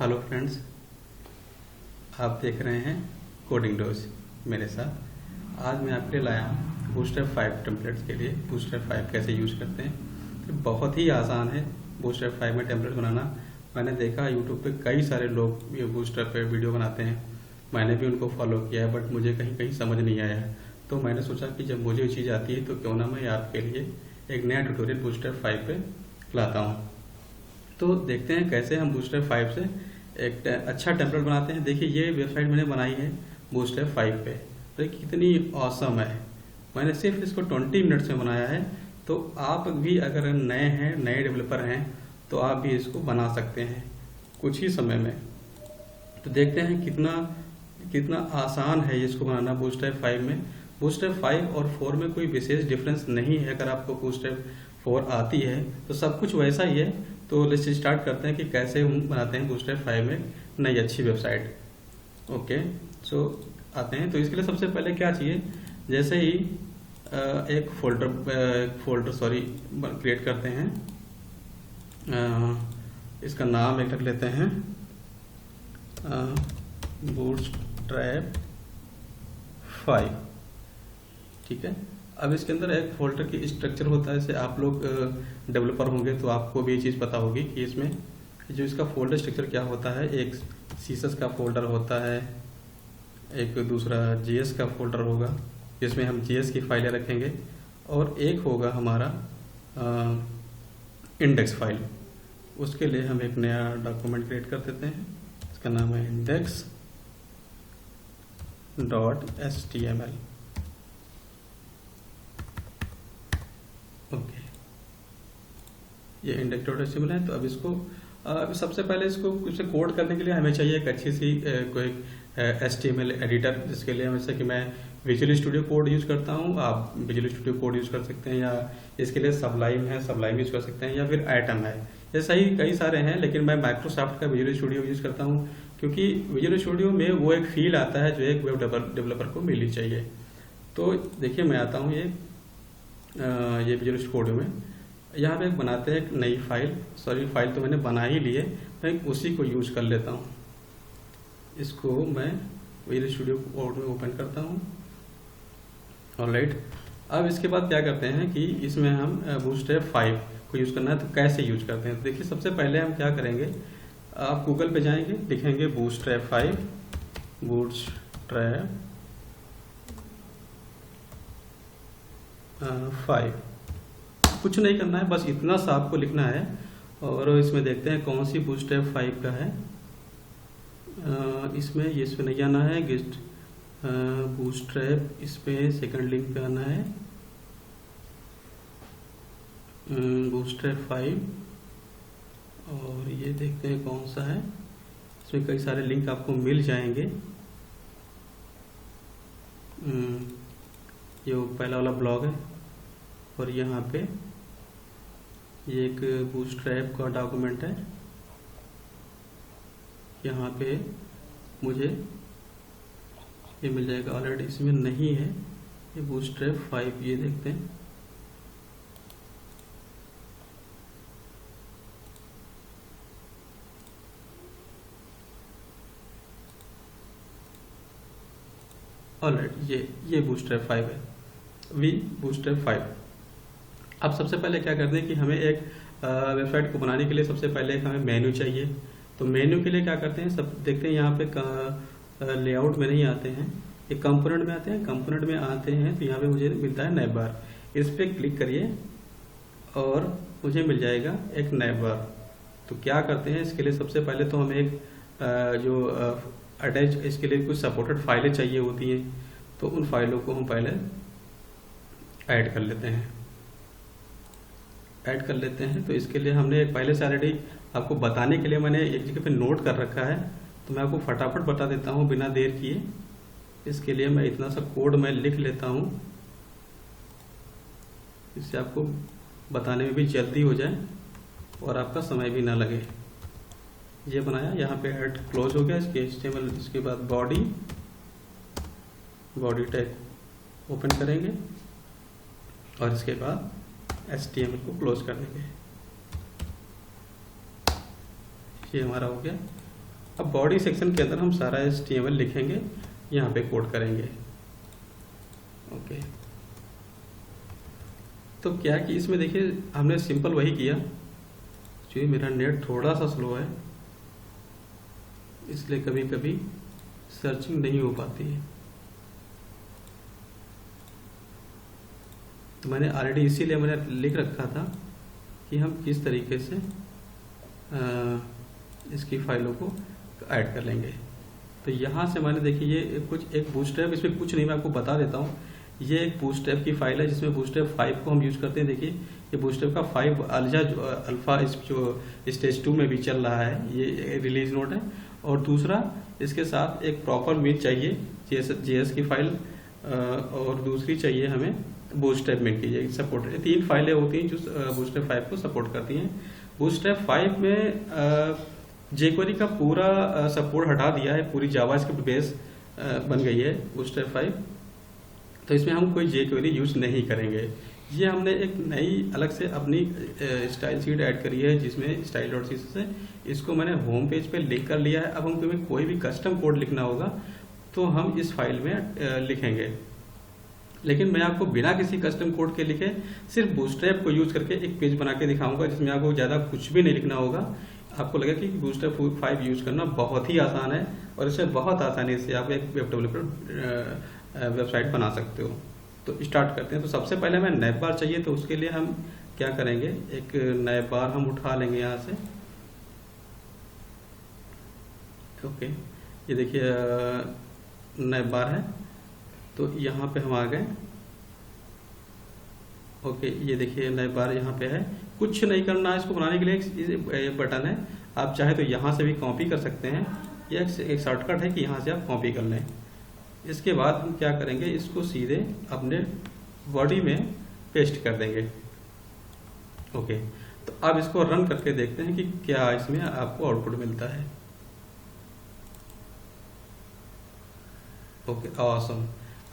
Hello friends, आप देख रहे हैं कोडिंग डोज मेरे साथ। आज मैं आपके लिए लाया हूँ बूस्टरैप 5 टेम्पलेट्स के लिए। बूस्टरैप 5 कैसे यूज करते हैं, तो बहुत ही आसान है बूस्टरैप 5 में टेम्पलेट बनाना। मैंने देखा यूट्यूब पे कई सारे लोग ये बूस्टरैप पे वीडियो बनाते हैं, मैंने भी उनको फॉलो किया है, बट मुझे कहीं कहीं समझ नहीं आया है। तो मैंने सोचा कि जब मुझे ये चीज़ आती है तो क्यों ना मैं आपके लिए एक नया ट्यूटोरियल बूस्टरैप 5 पे लाता हूँ। तो देखते हैं कैसे हम बूस्टरैप 5 से एक अच्छा टेम्पलेट बनाते हैं। देखिए ये वेबसाइट मैंने बनाई है बूस्टरैप 5 पे, तो कितनी ऑसम है। मैंने सिर्फ इसको 20 मिनट्स में बनाया है। तो आप भी अगर नए हैं, नए डेवलपर हैं, तो आप भी इसको बना सकते हैं कुछ ही समय में। तो देखते हैं कितना कितना आसान है इसको बनाना बूस्टरैप 5 में। बूस्टरैप 5 और 4 में कोई विशेष डिफरेंस नहीं है। अगर आपको बूस्टरैप 4 आती है तो सब कुछ वैसा ही है। तो लेट्स स्टार्ट करते हैं कि कैसे हम बनाते हैं बूस्टरैप 5 में नई अच्छी वेबसाइट। ओके, सो आते हैं। तो इसके लिए सबसे पहले क्या चाहिए, जैसे ही एक फोल्डर क्रिएट करते हैं। इसका नाम एक रख लेते हैं बूस्टरैप 5। ठीक है। अब इसके अंदर एक फोल्डर की स्ट्रक्चर होता है। जैसे आप लोग डेवलपर होंगे तो आपको भी ये चीज़ पता होगी कि इसमें जो इसका फोल्डर स्ट्रक्चर क्या होता है। एक सीएसएस का फोल्डर होता है, एक दूसरा जीएस का फोल्डर होगा जिसमें हम जीएस की फाइलें रखेंगे, और एक होगा हमारा इंडेक्स फाइल। उसके लिए हम एक नया डॉक्यूमेंट क्रिएट कर देते हैं। इसका नाम है index.html। ओके, ये index.html है। तो अब इसको सबसे पहले इसको कुछ कोड करने के लिए हमें चाहिए एक अच्छी सी कोई HTML एडिटर, जिसके लिए जैसे कि मैं विजुअल स्टूडियो कोड यूज करता हूँ। आप विजुअल स्टूडियो कोड यूज कर सकते हैं, या इसके लिए सबलाइम है, सबलाइम यूज कर सकते हैं, या फिर एटम है। ऐसा ही कई सारे हैं, लेकिन मैं माइक्रोसॉफ्ट का विजुअल स्टूडियो यूज करता हूँ, क्योंकि विजुअल स्टूडियो में वो एक फील आता है जो एक वेब डेवलपर को मिलनी चाहिए। तो देखिए मैं आता हूँ ये विजुअल स्टूडियो में। यहाँ पे बनाते हैं एक नई फाइल। फाइल तो मैंने बना ही ली है, मैं उसी को यूज कर लेता हूँ। इसको मैं विजुअल स्टूडियो कोड में ओपन करता हूँ। ऑलराइट, अब इसके बाद क्या करते हैं कि इसमें हम बूस्टरैप 5 को यूज करना है। तो कैसे यूज करते हैं, तो देखिए सबसे पहले हम क्या करेंगे, आप गूगल पे जाएंगे, लिखेंगे बूस्टरैप 5, बूस्टरैप 5। कुछ नहीं करना है, बस इतना सा आपको लिखना है। और इसमें देखते हैं कौन सी बूस्टरैप 5 का है। इसमें नहीं आना है, गेस्ट बूस्टरैप, इस पे सेकंड लिंक पे आना है बूस्टरैप 5। और ये देखते हैं कौन सा है। इसमें कई सारे लिंक आपको मिल जाएंगे। ये पहला वाला ब्लॉग है, और यहाँ पे ये एक बूस्टरैप का डॉक्यूमेंट है। यहाँ पे मुझे ये मिल जाएगा। ऑलरेडी इसमें नहीं है ये बूस्टरैप 5, ये देखते हैं। ऑलरेडी ये बूस्टरैप 5 है, बूस्टरैप 5। अब सबसे पहले क्या करते हैं कि हमें एक वेबसाइट को बनाने के लिए सबसे पहले हमें मेन्यू चाहिए। तो मेन्यू के लिए क्या करते हैं, सब देखते हैं यहाँ पे लेआउट में नहीं आते हैं, एक कंपोनेंट में आते हैं। कंपोनेंट में आते हैं तो यहाँ पे मुझे मिलता है नैव बार। इस पर क्लिक करिए और मुझे मिल जाएगा एक नैव बार। तो क्या करते हैं, इसके लिए सबसे पहले तो हमें एक जो अटैच, इसके लिए कुछ सपोर्टेड फाइलें चाहिए होती हैं। तो उन फाइलों को हम पहले ऐड कर लेते हैं। तो इसके लिए हमने पहले से ऑलरेडी आपको बताने के लिए मैंने एक जगह पे नोट कर रखा है। तो मैं आपको फटाफट बता देता हूँ बिना देर किए। इसके लिए मैं इतना सा कोड मैं लिख लेता हूँ, इससे आपको बताने में भी जल्दी हो जाए और आपका समय भी ना लगे। ये बनाया, यहाँ पे हेड क्लोज हो गया। इसके HTML, इसके बाद बॉडी टैग ओपन करेंगे, और इसके बाद HTML को क्लोज कर देंगे। ये हमारा हो गया। अब बॉडी सेक्शन के अंदर हम सारा HTML लिखेंगे, यहाँ पे कोड करेंगे। ओके, तो क्या कि इसमें देखिए हमने सिंपल वही किया, जो मेरा नेट थोड़ा सा स्लो है इसलिए कभी कभी सर्चिंग नहीं हो पाती है। तो मैंने ऑलरेडी इसीलिए मैंने लिख रखा था कि हम किस तरीके से इसकी फाइलों को ऐड कर लेंगे। तो यहाँ से मैंने देखिए ये कुछ एक बूटस्ट्रैप, इसमें कुछ नहीं, मैं आपको बता देता हूँ। ये एक बूटस्ट्रैप की फाइल है जिसमें बूटस्ट्रैप 5 को हम यूज करते हैं। देखिए ये बूटस्ट्रैप का 5 अल्फा जो स्टेज 2 में भी चल रहा है, ये रिलीज नोट है। और दूसरा इसके साथ एक प्रॉपर मिन चाहिए JS की फाइल, और दूसरी चाहिए हमें बूटस्ट्रैप मिन की सपोर्ट। 3 फाइलें होती हैं जो बूटस्ट्रैप 5 को सपोर्ट करती हैं। बूटस्ट्रैप 5 में jQuery का पूरा सपोर्ट हटा दिया है, पूरी जावास्क्रिप्ट बेस बन गई है बूटस्ट्रैप 5। तो इसमें हम कोई jQuery यूज नहीं करेंगे। ये हमने एक नई अलग से अपनी स्टाइल शीट ऐड करी है जिसमें style.css है। इसको मैंने होम पेज पे लिंक कर लिया है। अब हम कोई भी कस्टम कोड लिखना होगा तो हम इस फाइल में लिखेंगे, लेकिन मैं आपको बिना किसी कस्टम कोड के लिखे सिर्फ बूटस्ट्रैप को यूज करके एक पेज बना के दिखाऊंगा जिसमें आपको ज़्यादा कुछ भी नहीं लिखना होगा। आपको लगेगा कि बूटस्ट्रैप 5 यूज करना बहुत ही आसान है और इसे बहुत आसानी से आप एक वेब डेवलपर वेबसाइट बना सकते हो। तो स्टार्ट करते हैं। तो सबसे पहले हमें नैप बार चाहिए, तो उसके लिए हम क्या करेंगे, एक नैप बार हम उठा लेंगे यहाँ से। ओके, ये देखिए नैप बार है, तो यहाँ पे हम आ गए। ओके, ये देखिए नैप बार यहाँ पे है। कुछ नहीं करना है इसको बनाने के लिए, एक बटन है, आप चाहे तो यहाँ से भी कॉपी कर सकते हैं। ये एक शॉर्टकट है कि यहाँ से आप कॉपी कर लें। इसके बाद हम क्या करेंगे, इसको सीधे अपने बॉडी में पेस्ट कर देंगे। ओके, तो अब इसको रन करके देखते हैं कि क्या इसमें आपको आउटपुट मिलता है। Okay, awesome.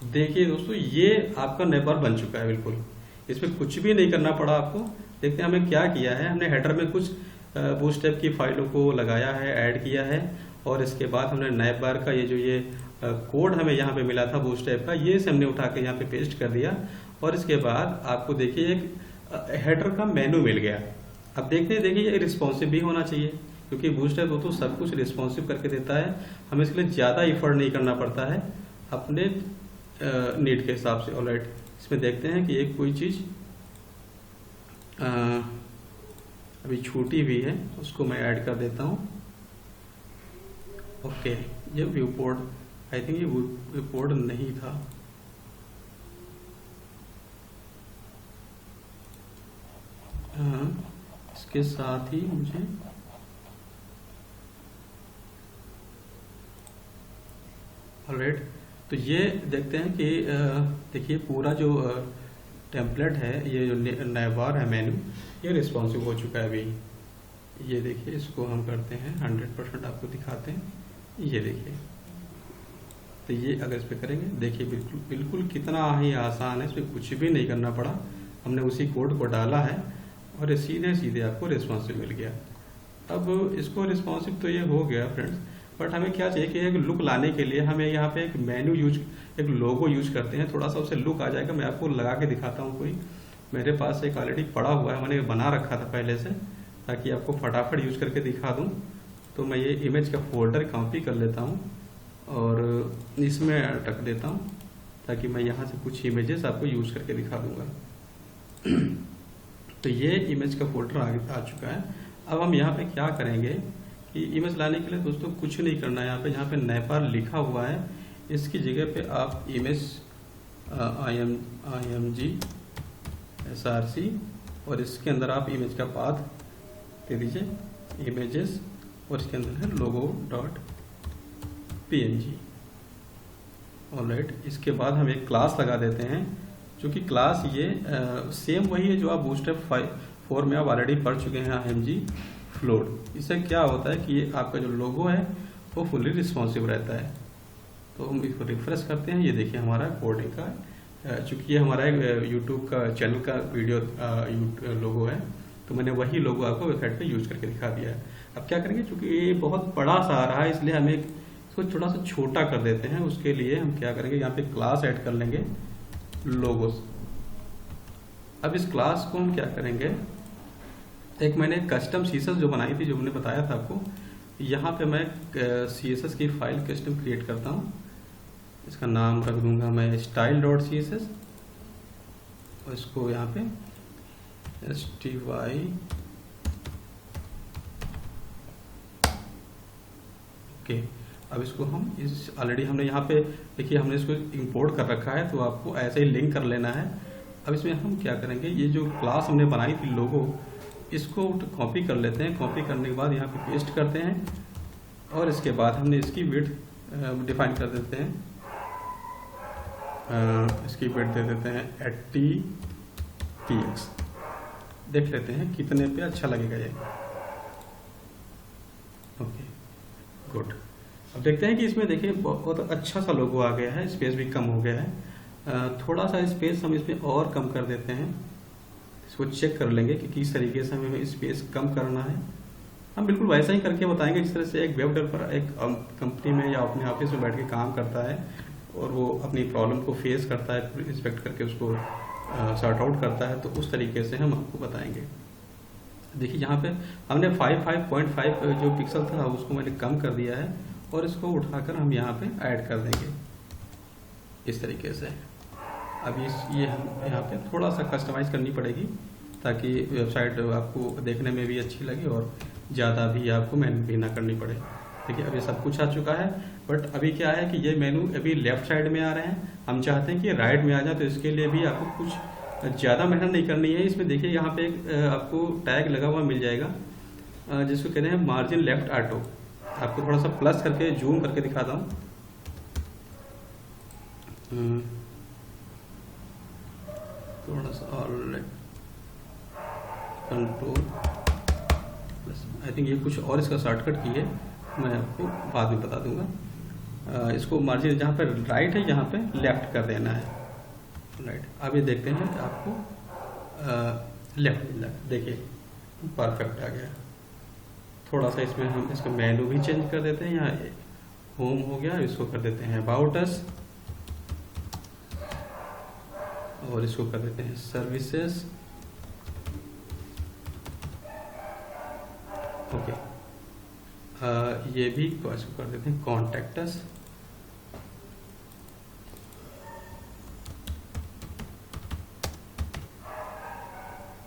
देखिए दोस्तों, ये आपका नैप बार बन चुका है बिल्कुल। इसमें कुछ भी नहीं करना पड़ा आपको। देखते हैं हमें क्या किया है। हमने हेडर में कुछ बूटस्ट्रैप की फाइलों को लगाया है, ऐड किया है, और इसके बाद हमने नैप बार का ये कोड हमें यहाँ पे मिला था बूटस्ट्रैप का, ये से हमने उठा के यहाँ पे पेस्ट कर दिया। और इसके बाद आपको देखिए एक हेडर का मेनू मिल गया। अब देखते हैं, देखिए ये रिस्पॉन्सिव भी होना चाहिए क्योंकि बूटस्ट्रैप तो सब कुछ रिस्पॉन्सिव करके देता है। हमें इसके लिए ज़्यादा एफर्ट नहीं करना पड़ता है अपने नीड के हिसाब से। ऑलराइट, इसमें देखते हैं कि एक कोई चीज़ अभी छूटी हुई है, उसको मैं ऐड कर देता हूँ। ओके, ये व्यू पोर्ट, आई थिंक ये व्यू पोर्ट नहीं था। इसके साथ ही मुझे ऑलराइट, तो ये देखते हैं कि देखिए पूरा जो टेम्पलेट है, ये जो नैप बार है मेन्यू, ये रिस्पॉन्सिव हो चुका है अभी। ये देखिए, इसको हम करते हैं 100% आपको दिखाते हैं। ये देखिए, तो ये अगर इस पर करेंगे, देखिए बिल्कुल बिल्कुल कितना ही आसान है, इसमें कुछ भी नहीं करना पड़ा। हमने उसी कोड को डाला है और सीधे सीधे आपको रिस्पॉन्सिव मिल गया। अब इसको रिस्पॉन्सिव तो ये हो गया फ्रेंड्स, बट हमें क्या चाहिए कि एक लुक लाने के लिए हमें यहाँ पे एक मेन्यू एक लोगो यूज करते हैं, थोड़ा सा उससे लुक आ जाएगा। मैं आपको लगा के दिखाता हूँ। कोई मेरे पास एक ऑलरेडी पड़ा हुआ है, मैंने बना रखा था पहले से, ताकि आपको फटाफट यूज करके दिखा दूँ। तो मैं ये इमेज का फोल्डर कॉपी कर लेता हूँ और इसमें रख देता हूँ, ताकि मैं यहाँ से कुछ इमेजेस आपको यूज करके दिखा दूंगा। तो ये इमेज का फोल्डर आ चुका है। अब हम यहाँ पे क्या करेंगे कि इमेज लाने के लिए दोस्तों कुछ नहीं करना है। यहाँ पे नैप बार लिखा हुआ है, इसकी जगह पे आप इमेज img src, और इसके अंदर आप इमेज का पाथ दे दीजिए इमेजेस, और इसके अंदर है logo.png। ऑलराइट, इसके बाद हम एक क्लास लगा देते हैं, जो कि क्लास ये सेम वही है जो आप बूटस्ट्रैप 4 में आप ऑलरेडी पढ़ चुके हैं, img फ्लोट। इससे क्या होता है कि ये आपका जो लोगो है वो फुली रिस्पॉन्सिव रहता है। तो हम इसको रिफ्रेश करते हैं। ये देखिए हमारा कोडिंग का, चूंकि ये हमारा यूट्यूब का चैनल का वीडियो लोगो है, तो मैंने वही लोगो आपको वेबसाइट पे यूज करके दिखा दिया है। अब क्या करेंगे, चूंकि ये बहुत बड़ा सा आ रहा है इसलिए हमें इसको थोड़ा सा छोटा कर देते हैं। उसके लिए हम क्या करेंगे, यहाँ पे क्लास ऐड कर लेंगे लोगोस। अब इस क्लास को हम क्या करेंगे, एक मैंने कस्टम सीएसएस जो बनाई थी, जो मैंने बताया था आपको, यहाँ पे मैं सीएसएस की फाइल कस्टम क्रिएट करता हूँ। इसका नाम रख दूंगा मैं style.css और इसको यहाँ पे sty ओके। अब इसको हम इस ऑलरेडी हमने यहाँ पे देखिए हमने इसको इंपोर्ट कर रखा है, तो आपको ऐसे ही लिंक कर लेना है। अब इसमें हम क्या करेंगे, ये जो क्लास हमने बनाई थी लोगो, इसको कॉपी कर लेते हैं। कॉपी करने के बाद यहाँ पे पेस्ट करते हैं और इसके बाद हमने इसकी विड्थ डिफाइन कर देते हैं। इसकी विड्थ दे देते हैं 80 px। देख लेते हैं कितने पे अच्छा लगेगा ये। Okay good. अब देखते हैं कि इसमें देखिए बहुत अच्छा सा लोगो आ गया है, स्पेस भी कम हो गया है। थोड़ा सा स्पेस हम इसमें और कम कर देते हैं। इसको चेक कर लेंगे कि किस तरीके से हमें स्पेस कम करना है। हम बिल्कुल वैसा ही करके बताएंगे जिस तरह से एक वेब डेवलपर एक कंपनी में या अपने ऑफिस में बैठ के काम करता है और वो अपनी प्रॉब्लम को फेस करता है, इंस्पेक्ट करके उसको सॉर्ट आउट करता है, तो उस तरीके से हम आपको बताएंगे। देखिए यहाँ पे हमने 5.5 जो पिक्सल था उसको मैंने कम कर दिया है और इसको उठाकर हम यहाँ पे ऐड कर देंगे इस तरीके से। अब ये हम यहाँ पे थोड़ा सा कस्टमाइज करनी पड़ेगी ताकि वेबसाइट आपको देखने में भी अच्छी लगे और ज़्यादा भी आपको मेहनत भी ना करनी पड़े। देखिए अब ये सब कुछ आ चुका है, बट अभी क्या है कि ये मेनू अभी लेफ्ट साइड में आ रहे हैं, हम चाहते हैं कि राइट में आ जाए, तो इसके लिए भी आपको कुछ ज़्यादा मेहनत नहीं करनी है। इसमें देखिए यहाँ पे आपको टैग लगा हुआ मिल जाएगा जिसको कहते हैं मार्जिन लेफ्ट ऑटो। आपको थोड़ा सा प्लस करके जूम करके दिखाता हूँ। थोड़ा सा और कंट्रोल प्लस, आई थिंक ये कुछ और इसका शॉर्टकट की है, मैं आपको बाद में बता दूंगा। इसको मार्जिन जहाँ पे राइट है यहाँ पे लेफ्ट कर देना है, राइट। अब ये देखते हैं कि आपको लेफ्ट मिल जाएगा। देखिए परफेक्ट आ गया। थोड़ा सा इसमें हम इसका मेनू भी चेंज कर देते हैं। यहाँ होम हो गया, इसको कर देते हैं अबाउट अस और इसको कर देते हैं सर्विसेज। ओके ये भी इसको कर देते हैं कॉन्टैक्ट अस।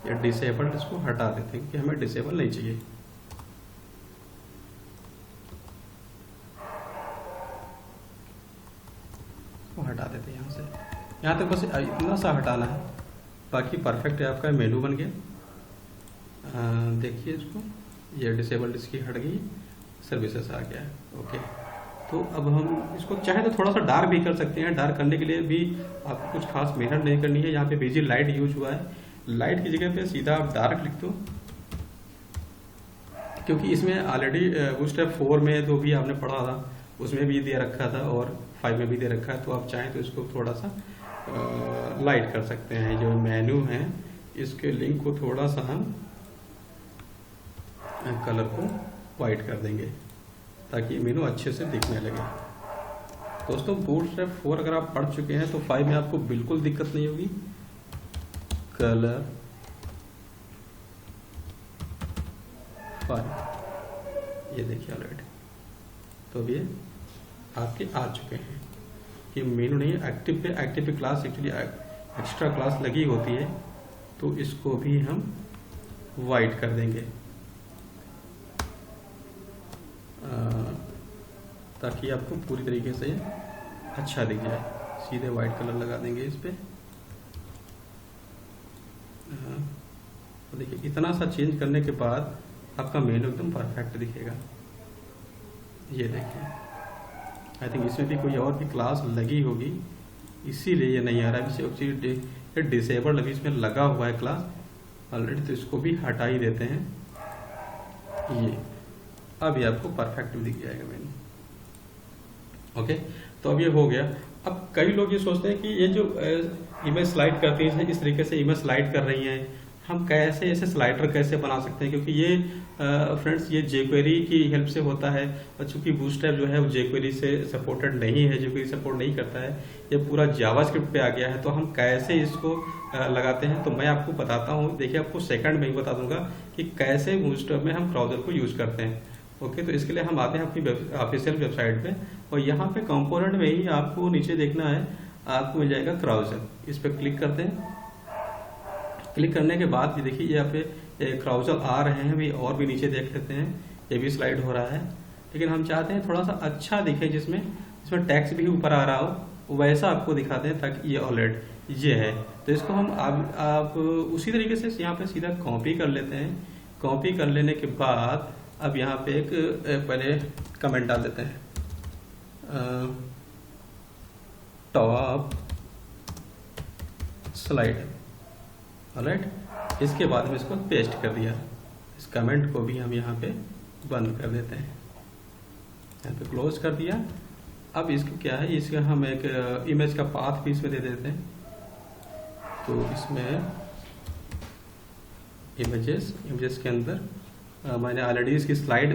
या डिसेबल्ड, इसको हटा देते हैं कि हमें डिसेबल नहीं चाहिए। इसको हटा देते हैं यहाँ से, यहाँ तक बस इतना सा हटाना है, बाकी परफेक्ट है। आपका मेनू बन गया। देखिए इसको, ये डिसेबल्ड इसकी हट गई, सर्विसेज आ गया। ओके, तो अब हम इसको चाहे तो थोड़ा सा डार्क भी कर सकते हैं। डार्क करने के लिए भी आपको कुछ खास मेहनत नहीं करनी है। यहाँ पे बीजी लाइट यूज हुआ है, लाइट की जगह पे सीधा आप डार्क लिख दो, क्योंकि इसमें ऑलरेडी बूटस्ट्रैप 4 में जो भी आपने पढ़ा था उसमें भी दे रखा था और 5 में भी दे रखा है। तो आप चाहें तो इसको थोड़ा सा लाइट कर सकते हैं। जो मेन्यू है इसके लिंक को थोड़ा सा हम कलर को वाइट कर देंगे ताकि मेनू अच्छे से दिखने लगे। दोस्तों बूटस्ट्रैप 4 अगर आप पढ़ चुके हैं तो 5 में आपको बिल्कुल दिक्कत नहीं होगी। कलर 5 ये देखिए ऑलरेडी, तो ये आपके आ चुके हैं। ये मेनू नहीं है, एक्टिव पे। एक्टिव पे क्लास एक्चुअली एक्स्ट्रा क्लास लगी होती है, तो इसको भी हम वाइट कर देंगे ताकि आपको पूरी तरीके से अच्छा दिख जाए। सीधे वाइट कलर लगा देंगे इस पे। तो देखिए इतना सा चेंज करने के बाद आपका मेनू एकदम परफेक्ट दिखेगा। ये देखिए, आई थिंक इसमें भी कोई और भी क्लास लगी होगी इसीलिए ये नहीं आ रहा है। एक्चुअली डिसेबल्ड अभी इसमें लगा हुआ है क्लास ऑलरेडी, तो इसको भी हटा ही देते हैं। ये अब ये आपको परफेक्ट दिख जाएगा मेनू। ओके, तो अब ये हो गया। अब कई लोग ये सोचते हैं कि ये जो इमेज स्लाइड करती हैं इस तरीके से इमेज स्लाइड कर रही हैं हम कैसे ऐसे स्लाइडर कैसे बना सकते हैं, क्योंकि ये फ्रेंड्स ये jQuery की हेल्प से होता है, और चूंकि बूटस्ट्रैप जो है वो jQuery से सपोर्टेड नहीं है, jQuery सपोर्ट नहीं करता है, ये पूरा जावास्क्रिप्ट पे आ गया है। तो हम कैसे इसको लगाते हैं, तो मैं आपको बताता हूँ। देखिए, आपको सेकंड में ही बता दूंगा कि कैसे बूटस्ट्रैप में हम ब्राउजर को यूज करते हैं। ओके, तो इसके लिए हम आते हैं अपनी ऑफिशियल वेबसाइट पे, और यहाँ पे कंपोनेंट में ही आपको नीचे देखना है, आपको मिल जाएगा क्राउजर। इस पर क्लिक करते हैं। क्लिक करने के बाद ये देखिए यहाँ पे क्राउजर आ रहे हैं, भी और भी नीचे देख लेते हैं, ये भी स्लाइड हो रहा है। लेकिन हम चाहते हैं थोड़ा सा अच्छा दिखे, जिसमें टेक्स्ट भी ऊपर आ रहा हो, वैसा आपको दिखाते हैं, ताकि ये ऑलरेडी ये है। तो इसको हम आप उसी तरीके से यहाँ पे सीधा कॉपी कर लेते हैं। कॉपी कर लेने के बाद अब यहाँ पे एक पहले कमेंट डाल देते हैं, टॉप स्लाइड। ऑलराइट, इसके बाद में इसको पेस्ट कर दिया। इस कमेंट को भी हम यहाँ पे बंद कर देते हैं, यहाँ पे क्लोज कर दिया। अब इसको क्या है, इसका हम एक इमेज का पाथ भी इसमें दे देते हैं। तो इसमें इमेजेस के अंदर मैंने ऑलरेडी इसकी स्लाइड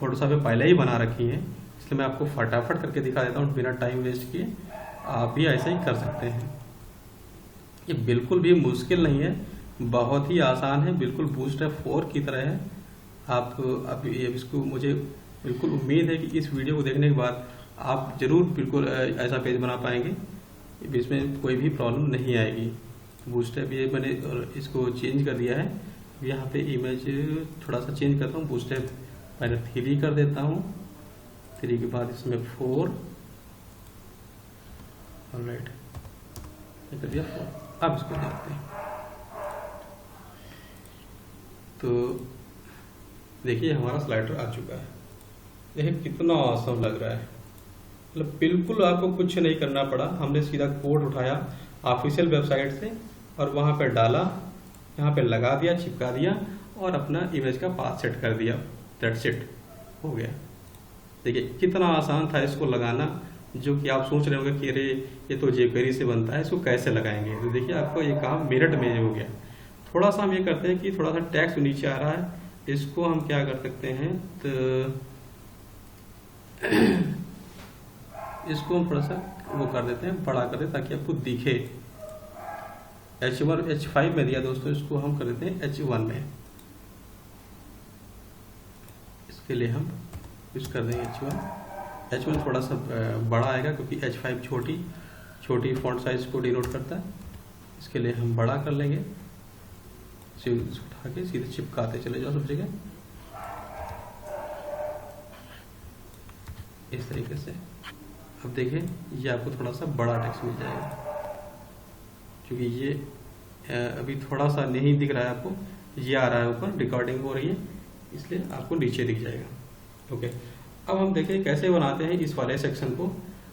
फोटोशॉप पे पहले ही बना रखी है, इसलिए मैं आपको फटाफट करके दिखा देता हूँ बिना टाइम वेस्ट किए। आप भी ऐसा ही कर सकते हैं। ये बिल्कुल भी मुश्किल नहीं है, बहुत ही आसान है, बिल्कुल बूटस्ट्रैप 4 की तरह है। आप अब इसको, मुझे बिल्कुल उम्मीद है कि इस वीडियो को देखने के बाद आप जरूर बिल्कुल ऐसा पेज बना पाएंगे, इसमें कोई भी प्रॉब्लम नहीं आएगी। बूटस्ट्रैप ये मैंने इसको चेंज कर दिया है। यहाँ पे इमेज थोड़ा सा चेंज करता हूँ, बूटस्ट्रैप पहले 3 कर देता हूँ, 3 के बाद इसमें 4, ऑलराइट, कर दिया 4। अब इसको देखते हैं। तो देखिए हमारा स्लाइडर आ चुका है। देखिए कितना ऑसम लग रहा है, मतलब बिल्कुल आपको कुछ नहीं करना पड़ा। हमने सीधा कोड उठाया ऑफिशियल वेबसाइट से और वहां पे डाला, यहाँ पे लगा दिया, चिपका दिया और अपना इमेज का पाथ सेट कर दिया। दैट्स इट, हो गया। देखिए कितना आसान था इसको लगाना, जो कि आप सोच रहे होंगे कि अरे ये तो jQuery से बनता है, इसको कैसे लगाएंगे। तो देखिए आपको ये काम मिनट में हो गया। थोड़ा सा हम ये करते हैं कि थोड़ा सा टेक्स्ट नीचे आ रहा है, इसको हम क्या कर सकते हैं, तो इसको हम थोड़ा सा वो कर देते हैं, बड़ा कर देते ताकि आपको दिखे। H1 H5 में दिया दोस्तों, इसको हम कर देते हैं H1 में। इसके लिए हम यूज कर देंगे H1 थोड़ा सा बड़ा आएगा, क्योंकि H5 छोटी फॉन्ट साइज को डिनोट करता है। इसके लिए हम बड़ा कर लेंगे, उठा के सीधे चिपकाते चले जाओ सब जगह, इस तरीके से। अब देखिए ये आपको थोड़ा सा बड़ा टेक्स्ट मिल जाएगा, क्योंकि ये अभी थोड़ा सा नहीं दिख रहा है आपको, ये आ रहा है ऊपर, रिकॉर्डिंग हो रही है, इसलिए आपको नीचे दिख जाएगा। ओके, अब हम देखें कैसे बनाते हैं इस वाले सेक्शन को,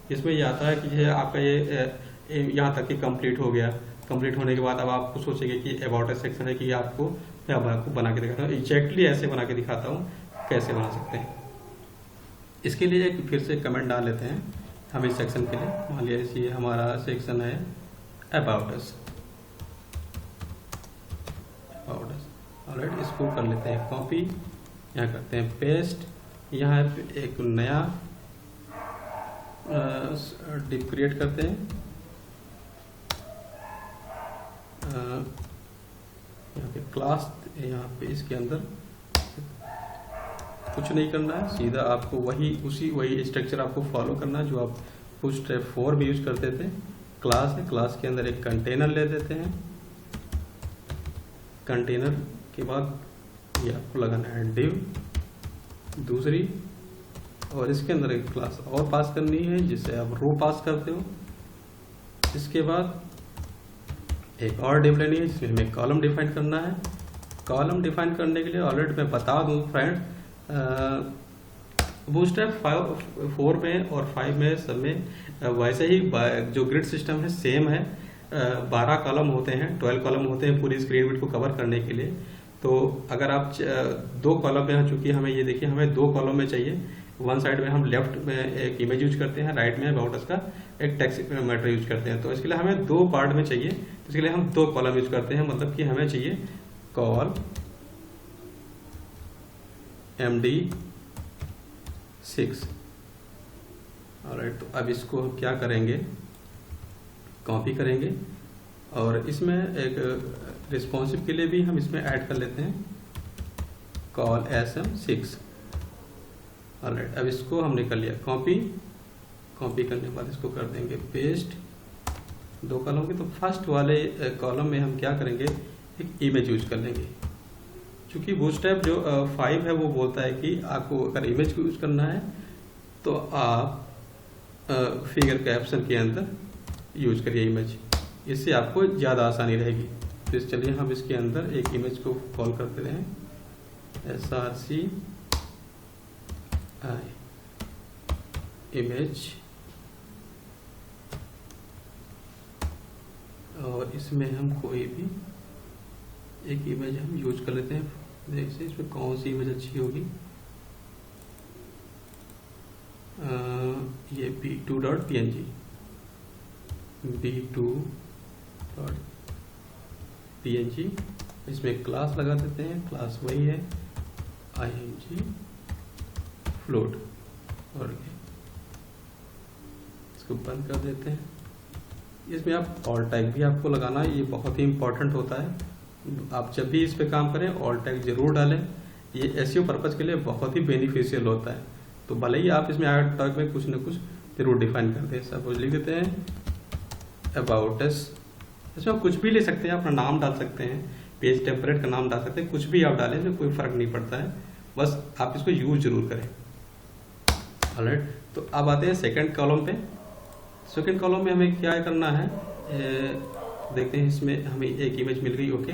जिसमें ये आता है कि आपका ये यहाँ तक कि कंप्लीट हो गया। कंप्लीट होने के बाद अब आपको सोचेंगे कि अबाउट ए सेक्शन है, कि आपको मैं अब आपको बना के दिखाता हूँ, एग्जैक्टली ऐसे बना के दिखाता हूँ कैसे बना सकते हैं। इसके लिए एक फिर से कमेंट डाल लेते हैं हम इस सेक्शन के लिए। मान लीजिए ये हमारा सेक्शन है अबाउट अस। ऑलराइट, इसको कर लेते हैं कॉपी, यहाँ करते हैं पेस्ट, यहाँ एक नया डिव क्रिएट करते हैं। यहाँ पे क्लास, यहाँ पे इसके अंदर कुछ नहीं करना है, सीधा आपको वही स्ट्रक्चर आपको फॉलो करना है जो आप बूटस्ट्रैप 4 में यूज करते थे। क्लास है, क्लास के अंदर एक कंटेनर ले देते हैं। कंटेनर के बाद ये आपको लगाना है डिव दूसरी, और इसके अंदर एक क्लास और पास करनी है जिससे आप रो पास करते हो। इसके बाद एक और डिव लेनी है जिसमें हमें कॉलम डिफाइन करना है। कॉलम डिफाइन करने के लिए ऑलरेडी मैं बता दूं फ्रेंड, बूटस्ट्रैप 4 में और 5 में सब में वैसे ही जो ग्रिड सिस्टम है सेम है। 12 कॉलम होते हैं, 12 कॉलम होते हैं पूरी स्क्रीन विड्थ को कवर करने के लिए। तो अगर आप 2 कॉलम में, चूंकि हमें ये देखिए हमें 2 कॉलम में चाहिए, वन साइड में हम लेफ्ट में एक इमेज यूज करते हैं, राइट में अबाउट अस का एक टेक्स्ट मैटर यूज करते हैं। तो इसके लिए हमें दो पार्ट में चाहिए, तो इसके लिए हम दो कॉलम यूज करते हैं, मतलब कि हमें चाहिए कॉल MD6। ऑलराइट, तो अब इसको क्या करेंगे, कॉपी करेंगे और इसमें एक रिस्पॉन्सिव के लिए भी हम इसमें ऐड कर लेते हैं कॉल SM6। ऑलराइट, अब इसको हमने कर लिया कॉपी करने के बाद इसको कर देंगे पेस्ट, दो कॉलम के। तो फर्स्ट वाले कॉलम में हम क्या करेंगे, एक इमेज यूज कर लेंगे। क्योंकि बूटस्ट्रैप जो 5 है वो बोलता है कि आपको अगर इमेज यूज करना है तो आप फिगर कैप्शन के अंदर यूज करिए इमेज, इससे आपको ज़्यादा आसानी रहेगी। तो चलिए हम इसके अंदर एक इमेज को कॉल करते हैं SRC इमेज, और इसमें हम कोई भी एक इमेज हम यूज कर लेते हैं। देखिए इसमें कौन सी इमेज अच्छी होगी, ये b2.png, b2.png। इसमें क्लास लगा देते हैं, क्लास वही है img float, और इसको बंद कर देते हैं। इसमें आप ऑल टैग भी आपको लगाना है, ये बहुत ही इंपॉर्टेंट होता है। आप जब भी इस पे काम करें ऑल टैग जरूर डालें, ये एसईओ पर्पज के लिए बहुत ही बेनिफिशियल होता है। तो भले ही आप इसमें ऑल टैग में कुछ न कुछ जरूर डिफाइन कर दें। सपोज लिख देते हैं अबाउट अस, इसमें आप कुछ भी ले सकते हैं, अपना नाम डाल सकते हैं, पेज टेम्पलेट का नाम डाल सकते हैं, कुछ भी आप डालें, इसमें कोई फर्क नहीं पड़ता है, बस आप इसको यूज जरूर करें। ऑलराइट, तो अब आते हैं सेकंड कॉलम पे। सेकंड कॉलम में हमें क्या करना है, देखते हैं। इसमें हमें एक इमेज मिल गई, ओके।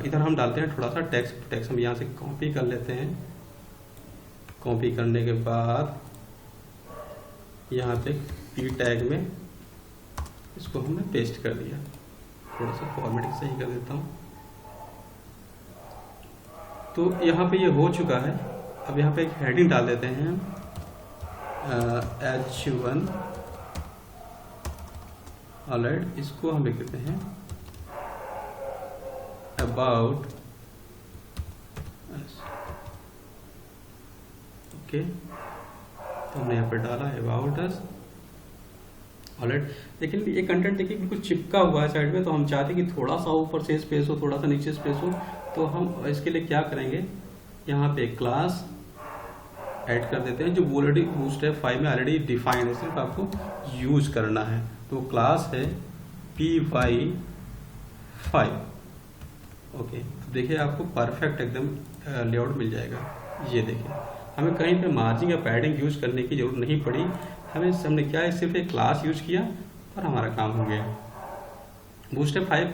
इधर हम डालते हैं थोड़ा सा टेक्स्ट हम यहाँ से कॉपी कर लेते हैं। कॉपी करने के बाद यहाँ पे पी टैग में इसको हमने पेस्ट कर दिया। थोड़ा सा फॉर्मेटिंग सही कर देता हूँ। तो यहाँ पे ये हो चुका है। अब यहाँ पे एक हेडिंग डाल देते हैं H1। ऑलराइट, इसको हम लिख देते हैं अबाउट अस, ओके। तो हमने यहाँ पे डाला अबाउट अस। ऑलराइट, लेकिन ये कंटेंट देखिए बिल्कुल चिपका हुआ है साइड में, तो हम चाहते हैं कि थोड़ा सा ऊपर से स्पेस हो, थोड़ा सा नीचे स्पेस हो। तो हम इसके लिए क्या करेंगे, यहाँ पे क्लास ऐड कर देते हैं जो ऑलरेडी बूटस्ट्रैप 5 में ऑलरेडी डिफाइन है, सिर्फ आपको यूज करना है। तो क्लास है py5, ओके। अब देखिए आपको परफेक्ट एकदम लेआउट मिल जाएगा। ये देखिए हमें कहीं पे मार्जिन या पैडिंग यूज करने की जरूरत नहीं पड़ी। हमने क्या है, सिर्फ एक क्लास यूज किया और हमारा काम हो गया। बूटस्ट्रैप 5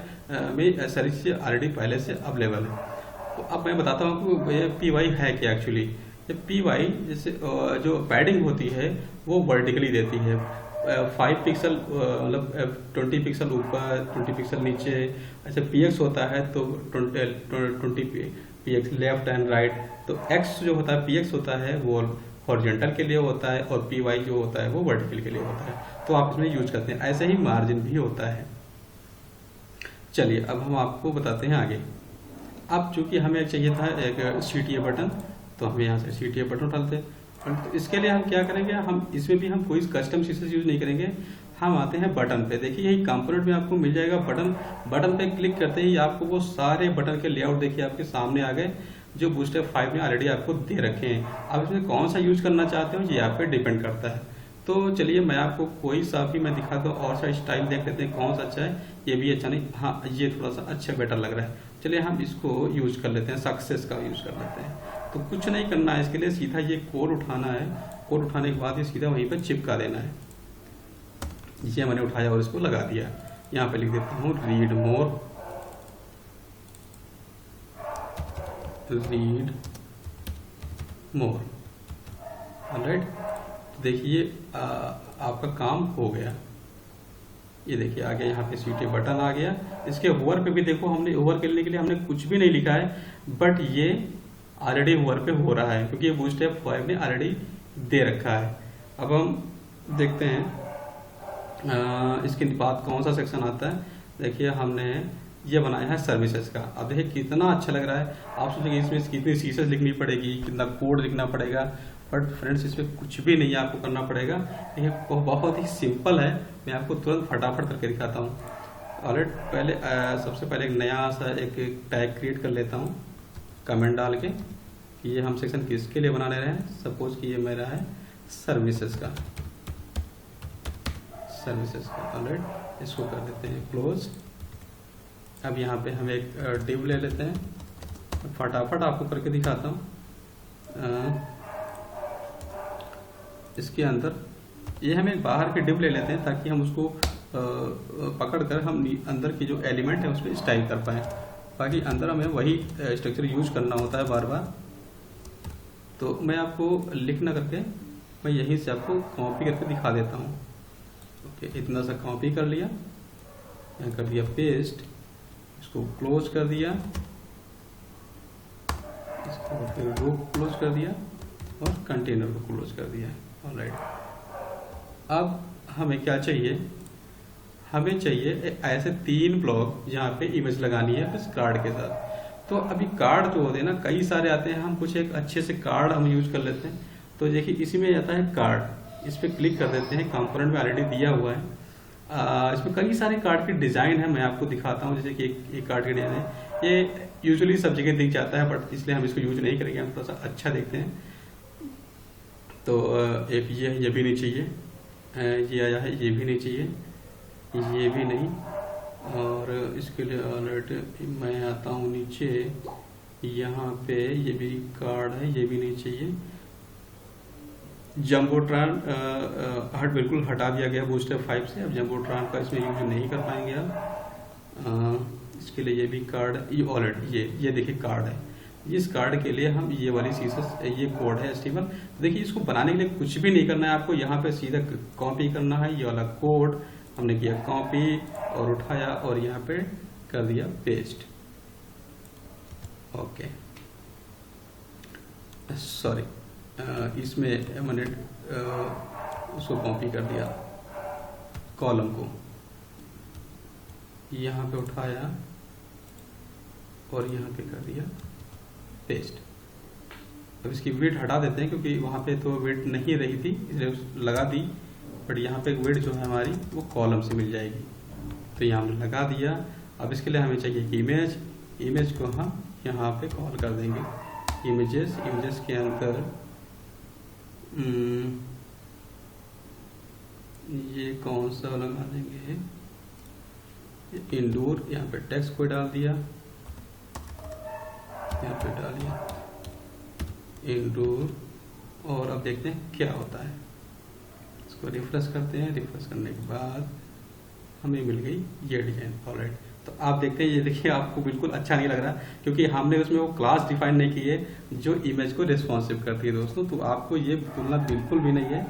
में सारी चीज़ें ऑलरेडी पहले से अवेलेबल है। तो अब मैं बताता हूँ कि ये py है क्या एक्चुअली। ये py जैसे जो पैडिंग होती है वो वर्टिकली देती है, 5 पिक्सल मतलब 20 पिक्सल ऊपर 20 पिक्सल नीचे। ऐसे px होता है तो 20 px लेफ्ट एंड राइट। तो x जो होता है px होता है वो हॉरिजॉन्टल के लिए होता है और py जो होता है वो वर्टिकल के लिए होता है। तो आप इसमें यूज करते हैं। ऐसे ही मार्जिन भी होता है। चलिए अब हम आपको बताते हैं आगे। अब चूंकि हमें चाहिए था एक CTA बटन, तो हम यहाँ से CTA बटन डालते हैं। तो इसके लिए हम क्या करेंगे, हम इसमें भी हम कोई कस्टम CSS यूज नहीं करेंगे। हम आते हैं बटन पे। देखिए यही कंपोनेंट में आपको मिल जाएगा बटन पे क्लिक करते ही आपको वो सारे बटन के लेआउट देखिए आपके सामने आ गए, जो बूटस्ट्रैप 5 में ऑलरेडी आपको दे रखे हैं। अब इसमें कौन सा यूज करना चाहते हो ये आप पे डिपेंड करता है। तो चलिए मैं आपको कोई सा भी मैं दिखाता हूँ और सा स्टाइल देख लेते हैं कौन सा अच्छा है। ये भी अच्छा नहीं, हाँ ये थोड़ा सा अच्छा बेटर लग रहा है। चलिए हम इसको यूज कर लेते हैं, सक्सेस का यूज कर लेते हैं। तो कुछ नहीं करना है इसके लिए, सीधा ये कोड उठाना है। कोड उठाने के बाद ये सीधा वहीं पर चिपका देना है। ये मैंने उठाया और इसको लगा दिया। यहाँ पे लिख देता हूँ read more, read more. Alright, तो देखिए आपका काम हो गया। ये देखिए आगे यहाँ पे CTA बटन आ गया। इसके होवर पे भी देखो, हमने होवर करने के लिए हमने कुछ भी नहीं लिखा है, बट ये ऑलरेडी होवर पे हो रहा है क्योंकि ये बूटस्ट्रैप 5 ने ऑलरेडी दे रखा है। अब हम देखते हैं इसके बाद कौन सा सेक्शन आता है। देखिए हमने ये बनाया है सर्विसेज का। अब देखिए कितना अच्छा लग रहा है। आप सोचेंगे इसमें कितनी सीसेस लिखनी पड़ेगी, कितना कोड लिखना पड़ेगा, बट फ्रेंड्स इसमें कुछ भी नहीं आपको करना पड़ेगा। ये बहुत ही सिंपल है। मैं आपको तुरंत फटाफट करके दिखाता हूँ। ऑलराइट, पहले सबसे पहले एक नया सा एक टैग क्रिएट कर लेता हूँ कमेंट डाल के कि ये हम सेक्शन किसके लिए बना ले रहे हैं। सपोज कि ये मेरा है सर्विसेज का, ऑलराइट, इसको कर देते हैं क्लोज। अब यहाँ पे हम एक डिव ले लेते हैं, फटाफट आपको करके दिखाता हूँ। इसके अंदर ये हम एक बाहर के डिव ले लेते हैं ताकि हम उसको पकड़कर हम अंदर की जो एलिमेंट है उसमें स्टाइल कर पाएँ। बाकी अंदर हमें वही स्ट्रक्चर यूज करना होता है बार बार। तो मैं आपको लिख ना करके मैं यहीं से आपको कॉपी करके दिखा देता हूँ। ओके, इतना सा कॉपी कर लिया, यहाँ कर दिया पेस्ट, इसको क्लोज कर दिया, इसको फिर रो क्लोज कर दिया और कंटेनर को क्लोज कर दिया। ऑलराइट, अब हमें क्या चाहिए, हमें चाहिए ऐसे 3 ब्लॉक जहाँ पे इमेज लगानी है बस कार्ड के साथ। तो अभी कार्ड जो होते हैं ना कई सारे आते हैं, हम कुछ एक अच्छे से कार्ड हम यूज कर लेते हैं। तो देखिए इसी में आता है कार्ड, इस पर क्लिक कर देते हैं। कंपोनेंट में ऑलरेडी दिया हुआ है। इसमें कई सारे कार्ड के डिजाइन है, मैं आपको दिखाता हूँ। जैसे कि एक कार्ड के डिजाइन है, ये यूजुअली सब जगह दिख जाता है, बट इसलिए हम इसको यूज नहीं करेंगे, हम थोड़ा सा अच्छा देखते हैं। तो एक ये भी नहीं चाहिए, ये आया है, ये भी नहीं चाहिए, ये भी नहीं। और इसके लिए ऑलरेडी मैं आता हूँ नीचे, यहाँ पे ये भी कार्ड है, ये भी नहीं चाहिए। जम्बोट्रॉन बिल्कुल हटा दिया गया बूस्टर 5 से। अब जम्बोट्रॉन का इसमें यूज नहीं कर पाएंगे आप। इसके लिए ये भी कार्ड, ये ऑलरेडी ये देखिए कार्ड है। इस कार्ड के लिए हम ये वाली सीसेस, ये कोड है स्टीवन। तो देखिए इसको बनाने के लिए कुछ भी नहीं करना है आपको, यहाँ पे सीधा कॉपी करना है। ये वाला कोड हमने किया कॉपी और उठाया और यहाँ पे कर दिया पेस्ट। ओके, सॉरी, इसमें मैंने उसको कॉपी कर दिया, कॉलम को यहाँ पे उठाया और यहाँ पे कर दिया पेस्ट। अब इसकी विड्थ हटा देते हैं क्योंकि वहाँ पे तो विड्थ नहीं रही थी, इसलिए लगा दी। बट यहाँ पे विड्थ जो है हमारी वो कॉलम से मिल जाएगी, तो यहाँ हमने लगा दिया। अब इसके लिए हमें चाहिए इमेज को हम यहाँ पे कॉल कर देंगे इमेजेस के अंदर ये कौन सा लगा देंगे, इंडोर। यहाँ पे टेक्स्ट को डाल दिया, यहाँ पे डालिए इंडोर। और अब देखते हैं क्या होता है। इसको रिफ्रेश करते हैं। रिफ्रेश करने के बाद हमें मिल गई ये डिजाइन। ऑलराइट, तो आप देखते हैं, ये देखिए आपको बिल्कुल अच्छा नहीं लग रहा क्योंकि हमने उसमें वो क्लास डिफाइन नहीं की है जो इमेज को रिस्पॉन्सिव करती है दोस्तों। तो आपको ये तुलना बिल्कुल भी नहीं है।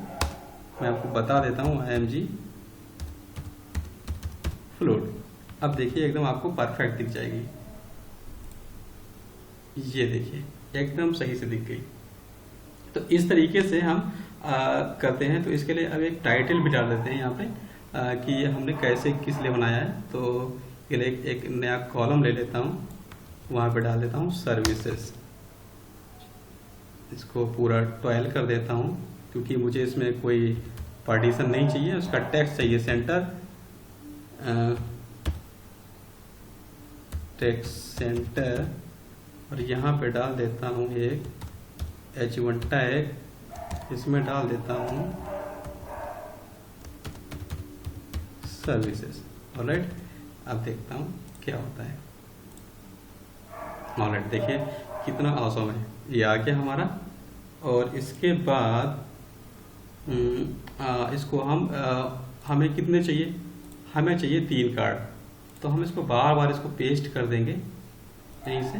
मैं आपको बता देता हूँ IMG फ्लोट। अब देखिए एकदम आपको परफेक्ट दिख जाएगी। ये देखिए एकदम सही से दिख गई। तो इस तरीके से हम करते हैं। तो इसके लिए अब एक टाइटल भी डाल देते हैं यहाँ पे कि हमने कैसे किस लिए बनाया है। तो इसके लिए एक नया कॉलम ले लेता हूँ, वहाँ पे डाल देता हूँ सर्विसेज। इसको पूरा 12 कर देता हूँ क्योंकि मुझे इसमें कोई पार्टीशन नहीं चाहिए। उसका टेक्स्ट चाहिए सेंटर, टेक्स्ट सेंटर। और यहाँ पे डाल देता हूँ एक H1 टैग, इसमें डाल देता हूँ सर्विसेज। ऑलराइट, अब देखता हूँ क्या होता है। ऑलराइट, देखिए कितना ऑसम है, ये आ गया हमारा। और इसके बाद इसको हमें कितने चाहिए, हमें चाहिए 3 कार्ड। तो हम इसको बार बार इसको पेस्ट कर देंगे यहीं से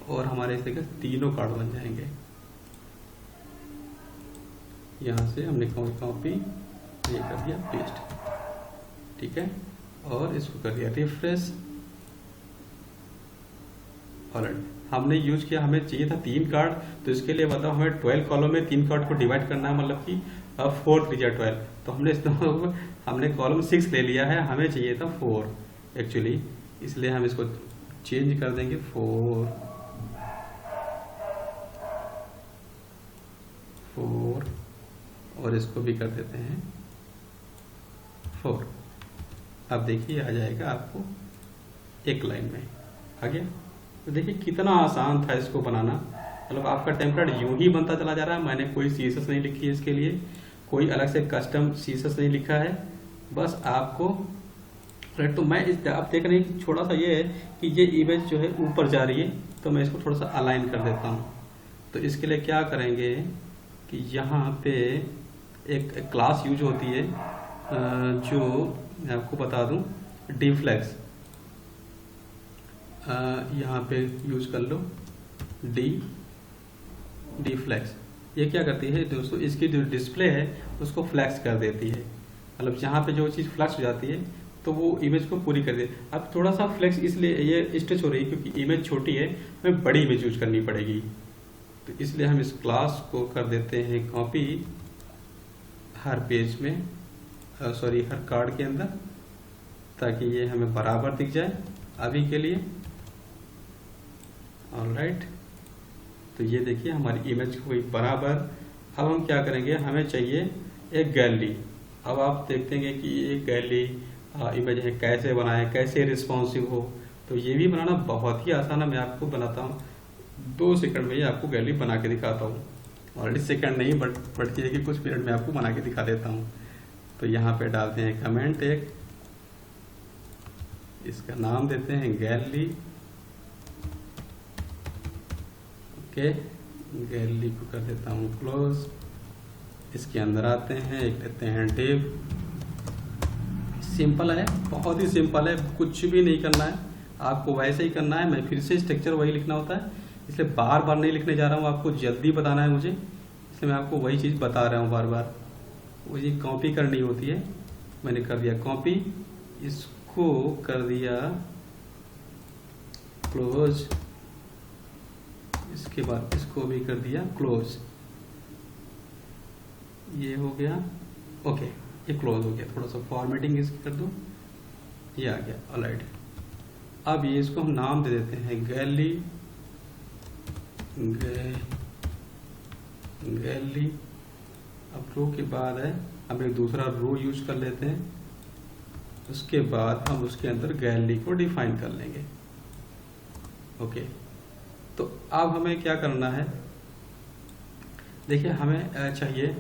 और हमारे इस तरीके से 3 कार्ड बन जाएंगे। यहाँ से हमने कॉपी ये कर दिया पेस्ट, ठीक है। और इसको कर दिया रिफ्रेश। ऑलराइट, हमने यूज किया, हमें चाहिए था 3 कार्ड, तो इसके लिए बताओ हमें 12 कॉलम में 3 कार्ड को डिवाइड करना है, मतलब कि 4 3 12। तो हमने कॉलम 6 ले लिया है, हमें चाहिए था 4 एक्चुअली, इसलिए हम इसको चेंज कर देंगे 4 और इसको भी कर देते हैं 4। अब देखिए आ जाएगा आपको एक लाइन में आ गया। तो देखिए कितना आसान था इसको बनाना, मतलब आपका टेम्पलेट यूं ही बनता चला जा रहा है। मैंने कोई सीएसएस नहीं लिखी है इसके लिए, कोई अलग से कस्टम सीएसएस नहीं लिखा है, बस आपको तो मैं इस आप देख रहे हैं थोड़ा सा ये है कि ये इमेज जो है ऊपर जा रही है, तो मैं इसको थोड़ा सा अलाइन कर देता हूँ। तो इसके लिए क्या करेंगे कि यहाँ पे एक क्लास यूज होती है जो मैं आपको बता दूं, डीफ्लेक्स, यहाँ पे यूज कर लो डीफ्लेक्स। ये क्या करती है दोस्तों, इसकी जो डिस्प्ले है उसको फ्लैक्स कर देती है, मतलब जहाँ पे जो चीज़ फ्लैक्स हो जाती है तो वो इमेज को पूरी कर दे। अब थोड़ा सा फ्लैक्स इसलिए ये स्ट्रेच हो रही है क्योंकि इमेज छोटी है, हमें बड़ी इमेज यूज करनी पड़ेगी। तो इसलिए हम इस क्लास को कर देते हैं कॉपी हर पेज में, सॉरी हर कार्ड के अंदर, ताकि ये हमें बराबर दिख जाए अभी के लिए। ऑलराइट, तो ये देखिए हमारी इमेज हुई बराबर। अब हम क्या करेंगे, हमें चाहिए एक गैलरी। अब आप देखते हैं कि एक गैलरी इमेज है कैसे बनाए, कैसे रिस्पॉन्सिव हो। तो ये भी बनाना बहुत ही आसान है, मैं आपको बनाता हूँ 2 सेकंड में ही आपको गैलरी बना के दिखाता हूँ। ऑलरेडी सेकंड नहीं बढ़ती है कि कुछ मिनट में आपको बना के दिखा देता हूँ। तो यहाँ पे डालते हैं कमेंट एक, इसका नाम देते हैं गैलरी। ओके, गैलरी को कर देता हूँ क्लोज। इसके अंदर आते हैं, एक लेते हैं डिव। सिंपल है, बहुत ही सिंपल है, कुछ भी नहीं करना है आपको, वैसे ही करना है। मैं फिर से स्ट्रक्चर वही लिखना होता है, इसलिए बार बार नहीं लिखने जा रहा हूँ, आपको जल्दी बताना है मुझे, इसलिए मैं आपको वही चीज़ बता रहा हूँ बार बार। वो ये कॉपी करनी होती है, मैंने कर दिया कॉपी, इसको कर दिया क्लोज, इसके बाद इसको भी कर दिया क्लोज। ये हो गया, ओके, ये क्लोज हो गया। थोड़ा सा फॉर्मेटिंग इसकी कर दो, ये आ गया। ऑलराइट, अब ये इसको हम नाम दे देते हैं गैलरी। गैलरी, अब रो के बाद है, हम एक दूसरा रो यूज कर लेते हैं, उसके बाद हम उसके अंदर गैलरी को डिफाइन कर लेंगे। ओके, तो अब हमें क्या करना है, देखिए हमें चाहिए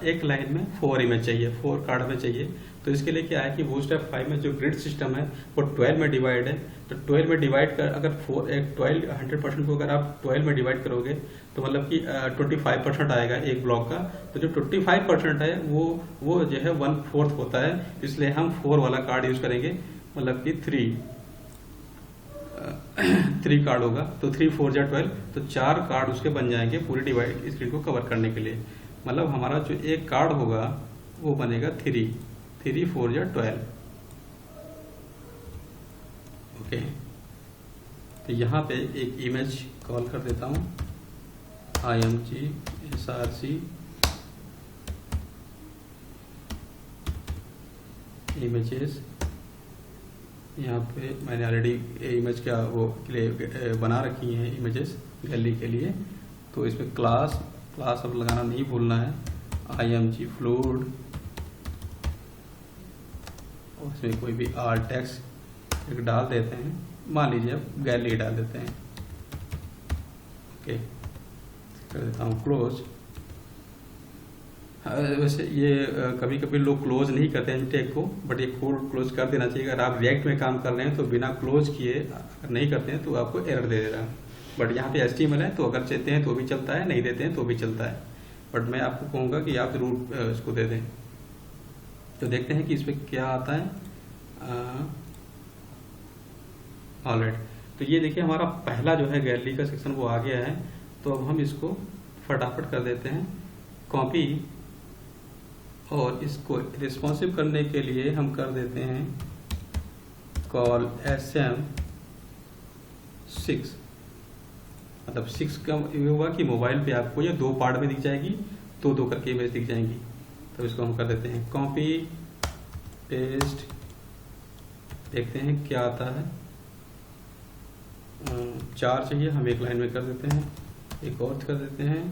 एक लाइन में 4 इमेज चाहिए, 4 कार्ड में चाहिए। तो इसके लिए क्या है कि बूटस्ट्रैप 5 में जो ग्रिड सिस्टम है वो 12 में डिवाइड है। तो 12 में डिवाइड कर, अगर 100% को अगर आप 12 में डिवाइड करोगे तो मतलब कि 25% आएगा एक ब्लॉक का। तो जो 25% है वो जो है 1/4 होता है, इसलिए हम 4 वाला कार्ड यूज करेंगे, मतलब कि 3 कार्ड होगा। तो 3 4 जा 12, तो 4 कार्ड उसके बन जाएंगे पूरी डिवाइड स्क्रीन को कवर करने के लिए। मतलब हमारा जो एक कार्ड होगा वो बनेगा 3 4 जा 12। ओके, तो यहाँ पे एक इमेज कॉल कर देता हूँ, img_src इमेजेस। यहाँ पे मैंने ऑलरेडी इमेज का वो बना रखी हैं इमेजेस गैलरी के लिए। तो इसमें क्लास अब लगाना नहीं भूलना है, img फ्लूइड, और इसमें कोई भी आर टेक्स्ट एक डाल देते हैं, मान लीजिए अब गैलरी डाल देते हैं। ओके, कर देता हूँ क्लोज। वैसे ये कभी कभी लोग क्लोज नहीं करते हैं टैग को, बट ये क्लोज कर देना चाहिए। अगर आप रिएक्ट में काम कर रहे हैं तो बिना क्लोज किए अगर नहीं करते हैं तो आपको एरर दे देगा। बट यहाँ पे HTML है तो अगर चाहते हैं तो भी चलता है, नहीं देते हैं तो भी चलता है, बट मैं आपको कहूँगा कि आप जरूर इसको दे दें। तो देखते हैं कि इसमें क्या आता है। ऑलराइट, तो ये देखिए हमारा पहला जो है गैलरी का सेक्शन वो आ गया है। तो अब हम इसको फटाफट कर देते हैं कॉपी, और इसको रिस्पॉन्सिव करने के लिए हम कर देते हैं कॉल SM6। मतलब 6 का ये हुआ कि मोबाइल पे आपको ये 2 पार्ट में दिख जाएगी, दो दो करके इमेज दिख जाएंगी। तो इसको हम कर देते हैं कॉपी पेस्ट, देखते हैं क्या आता है। 4 चाहिए, हम एक लाइन में कर देते हैं, एक और कर देते हैं,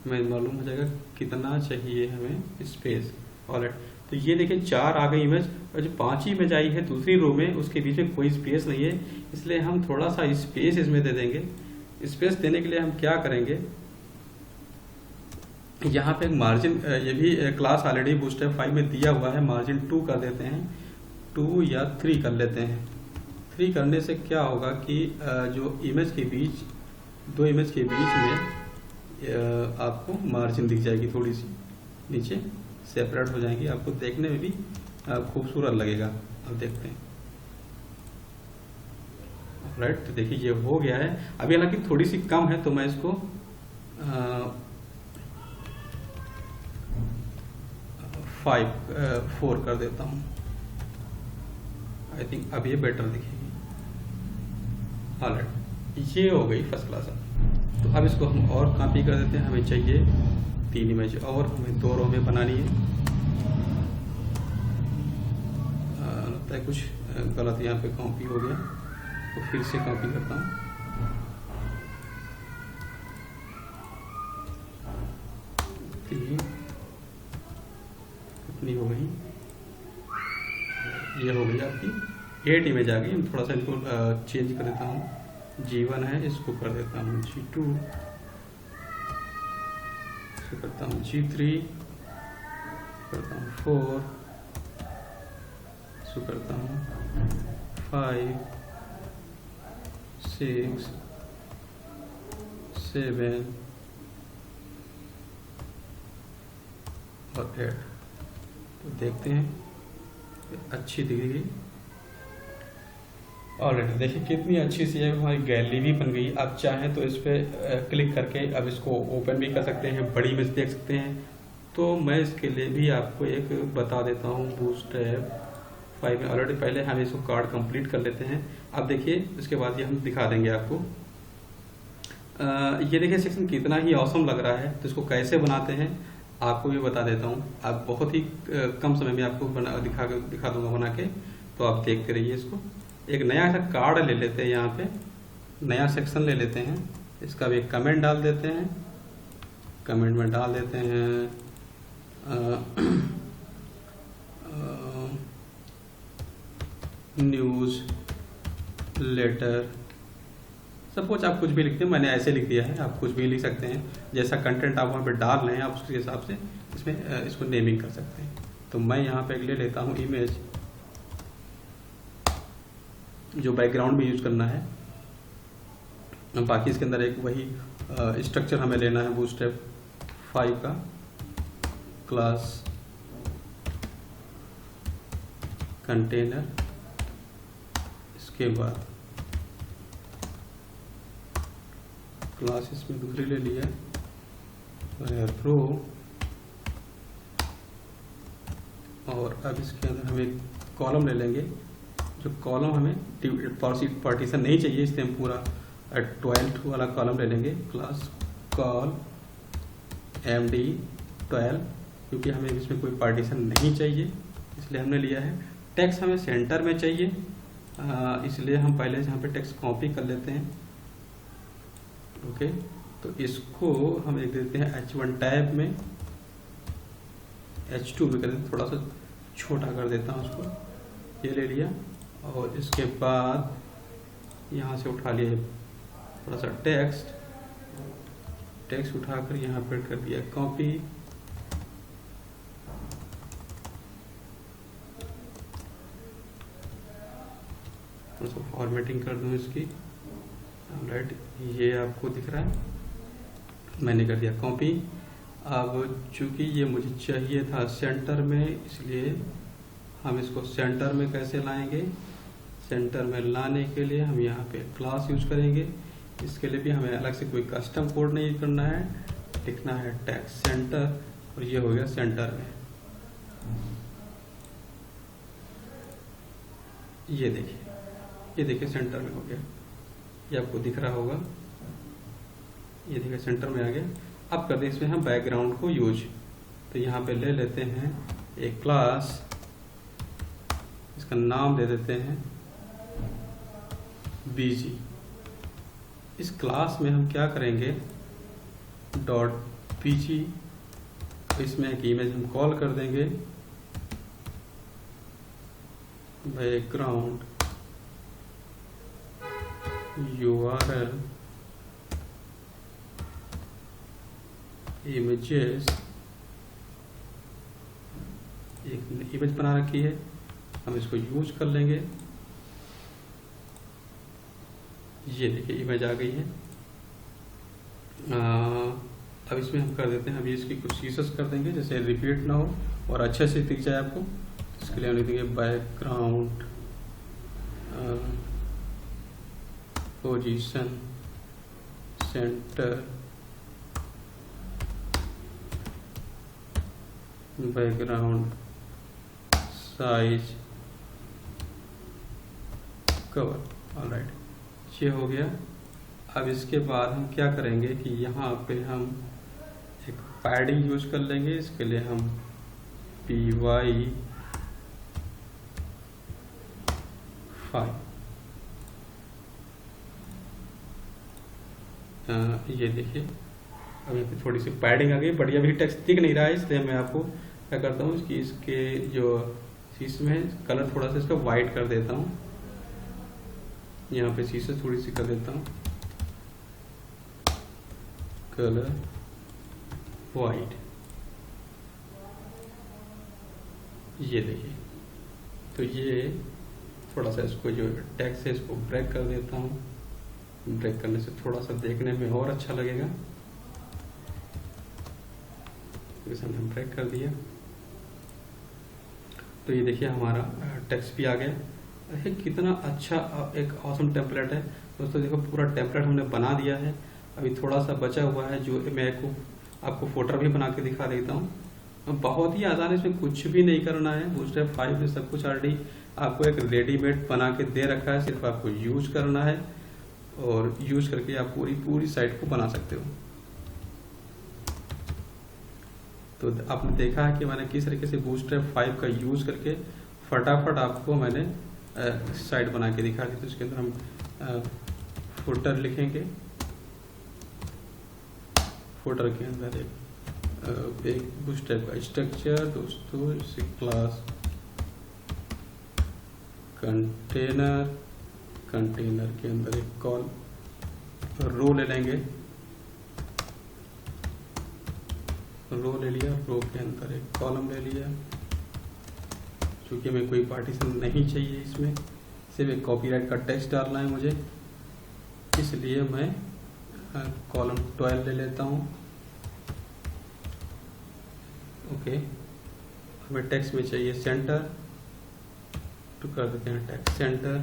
हमें मालूम हो जाएगा कितना चाहिए हमें स्पेस। ऑलराइट, तो ये देखिए 4 आ गई इमेज, और जो 5 इमेज आई है दूसरी रो में उसके बीच में कोई स्पेस नहीं है, इसलिए हम थोड़ा सा स्पेस इसमें दे देंगे। स्पेस देने के लिए हम क्या करेंगे, यहाँ पे मार्जिन, ये भी क्लास ऑलरेडी बूटस्ट्रैप 5 में दिया हुआ है, मार्जिन 2 कर देते हैं, 2 या 3 कर लेते हैं। 3 करने से क्या होगा कि जो इमेज के बीच, 2 इमेज के बीच में आपको मार्जिन दिख जाएगी, थोड़ी सी नीचे सेपरेट हो जाएंगी, आपको देखने में भी खूबसूरत लगेगा। अब देखते हैं। राइट, तो देखिए ये हो गया है। अभी हालांकि थोड़ी सी कम है तो मैं इसको 4 कर देता हूँ। आई थिंक अब ये बेटर दिखेगी। ऑलराइट, ये हो गई फर्स्ट क्लास। तो अब इसको हम और कॉपी कर देते हैं, हमें चाहिए 3 इमेज और हमें 2 रो में बनानी है। लगता है कुछ गलत यहाँ पे कॉपी हो गया, तो फिर से कॉपी करता हूँ। कितनी हो गई, ये हो गई आपकी 8 इमेज आ गई। हम थोड़ा सा इनको चेंज कर देता हूँ। G1 है, इसको कर देता हूँ G2, इसको करता हूँ G3, करता हूँ 4, इसको करता हूँ 5, 6, 7 और 8। तो देखते हैं अच्छी दिख गई। ऑलरेडी देखिए कितनी अच्छी सी है, हमारी गैलरी भी बन गई। आप चाहें तो इस पर क्लिक करके अब इसको ओपन भी कर सकते हैं, बड़ी इमेज देख सकते हैं। तो मैं इसके लिए भी आपको एक बता देता हूँ। बूटस्ट्रैप 5 में ऑलरेडी पहले हम इसको कार्ड कंप्लीट कर लेते हैं। अब देखिए इसके बाद ये हम दिखा देंगे आपको। ये देखिए सेक्शन कितना ही ऑसम लग रहा है। तो इसको कैसे बनाते हैं आपको भी बता देता हूँ। आप बहुत ही कम समय में आपको दिखा दूंगा बना के, तो आप देखते रहिए इसको। एक नया सा कार्ड ले लेते हैं, यहाँ पे नया सेक्शन ले लेते हैं, इसका भी एक कमेंट डाल देते हैं। कमेंट में डाल देते हैं न्यूज़ लेटर। सपोज आप कुछ भी लिखते हैं, मैंने ऐसे लिख दिया है, आप कुछ भी लिख सकते हैं। जैसा कंटेंट आप वहाँ पे डाल रहे हैं आप उसके हिसाब से इसमें इसको नेमिंग कर सकते हैं। तो मैं यहाँ पे ले लेता हूँ इमेज, जो बैकग्राउंड भी यूज करना है। बाकी इसके अंदर एक वही स्ट्रक्चर हमें लेना है बूटस्ट्रैप 5 का। क्लास कंटेनर, इसके बाद क्लास इसमें दूसरी ले लिया, रो, और अब इसके अंदर हम एक कॉलम ले लेंगे। जो कॉलम हमें पार्टीशन नहीं चाहिए, इसलिए हम पूरा 12 वाला कॉलम ले लेंगे। क्लास कॉल MD12, क्योंकि हमें इसमें कोई पार्टीशन नहीं चाहिए इसलिए हमने लिया है। टेक्स्ट हमें सेंटर में चाहिए, इसलिए हम पहले से यहाँ पे टेक्स्ट कॉपी कर लेते हैं। ओके, तो इसको हम एक देते हैं H1 टैब में, H2 में कर देते, थोड़ा सा छोटा कर देता हूँ उसको। ये ले लिया, और इसके बाद यहाँ से उठा लिया थोड़ा सा टेक्स्ट उठाकर यहाँ पर कर दिया कॉपी। उसको फॉर्मेटिंग कर दूँ इसकी। राइट, ये आपको दिख रहा है, मैंने कर दिया कॉपी। अब चूंकि ये मुझे चाहिए था सेंटर में, इसलिए हम इसको सेंटर में कैसे लाएंगे। सेंटर में लाने के लिए हम यहाँ पे क्लास यूज करेंगे। इसके लिए भी हमें अलग से कोई कस्टम कोड नहीं करना है, लिखना है टेक्स्ट सेंटर, और ये हो गया सेंटर में। ये देखिए सेंटर में हो गया, ये आपको दिख रहा होगा। ये देखिए सेंटर में आ गया। अब कर दें इसमें हम बैकग्राउंड को यूज। तो यहाँ पे ले लेते हैं एक क्लास, इसका नाम दे देते हैं बीजी। इस क्लास में हम क्या करेंगे, डॉट बीजी, इसमें एक इमेज हम कॉल कर देंगे बैकग्राउंड URL इमेजेस। एक इमेज बना रखी है, हम इसको यूज कर लेंगे। ये देखिए इमेज आ गई है। अब इसमें हम कर देते हैं, अभी इसकी कुछ सीसेस कर देंगे जैसे रिपीट ना हो और अच्छे से दिख जाए आपको। इसके लिए हम लिख देंगे background position centre background size cover. Alright, ये हो गया। अब इसके बाद हम क्या करेंगे कि यहाँ पे हम एक पैडिंग यूज कर लेंगे। इसके लिए हम PY 5 ये देखिए अब यहाँ पे थोड़ी सी पैडिंग आ गई, बढ़िया भी टेक्स्ट दिख नहीं रहा है, इसलिए मैं आपको क्या करता हूँ कि इसके जो इसमें कलर थोड़ा सा इसका वाइट कर देता हूँ। यहाँ पे शीशे थोड़ी सी कर देता हूँ कलर वाइट। ये देखिए, तो ये थोड़ा सा इसको जो टेक्स्ट है इसको ब्रेक कर देता हूँ। ब्रेक करने से थोड़ा सा देखने में और अच्छा लगेगा। इसे हमने ब्रेक कर दिया तो ये देखिए हमारा टेक्स्ट भी आ गया। देखिए कितना अच्छा एक ऑसम टेम्पलेट है दोस्तों। देखो पूरा टेम्पलेट हमने बना दिया है। अभी थोड़ा सा बचा हुआ है जो मैं आपको फोल्डर भी बना के दिखा देता हूँ। बहुत ही आसान है, इसमें कुछ भी नहीं करना है। बूटस्ट्रैप 5 में सब कुछ ऑलरेडी आपको एक रेडीमेड बना के दे रखा है, सिर्फ आपको यूज करना है और यूज करके आप पूरी साइट को बना सकते हो। तो आपने देखा है कि मैंने किस तरीके से बूटस्ट्रैप 5 का यूज करके फटाफट आपको मैंने साइट बना के दिखा दी। तो इसके अंदर हम फुटर लिखेंगे। फुटर के अंदर एक बूटस्ट्रैप का स्ट्रक्चर दोस्तों, इसे क्लास कंटेनर, कंटेनर के अंदर एक कॉल रो ले लेंगे। रो ले लिया, रो के अंदर एक कॉलम ले लिया। क्योंकि हमें कोई पार्टीशन नहीं चाहिए, इसमें सिर्फ एक कॉपीराइट का टेक्स्ट डालना है मुझे, इसलिए मैं कॉलम 12 ले लेता हूँ। ओके, हमें टेक्स्ट में चाहिए सेंटर, तो कर देते हैं टेक्स्ट सेंटर।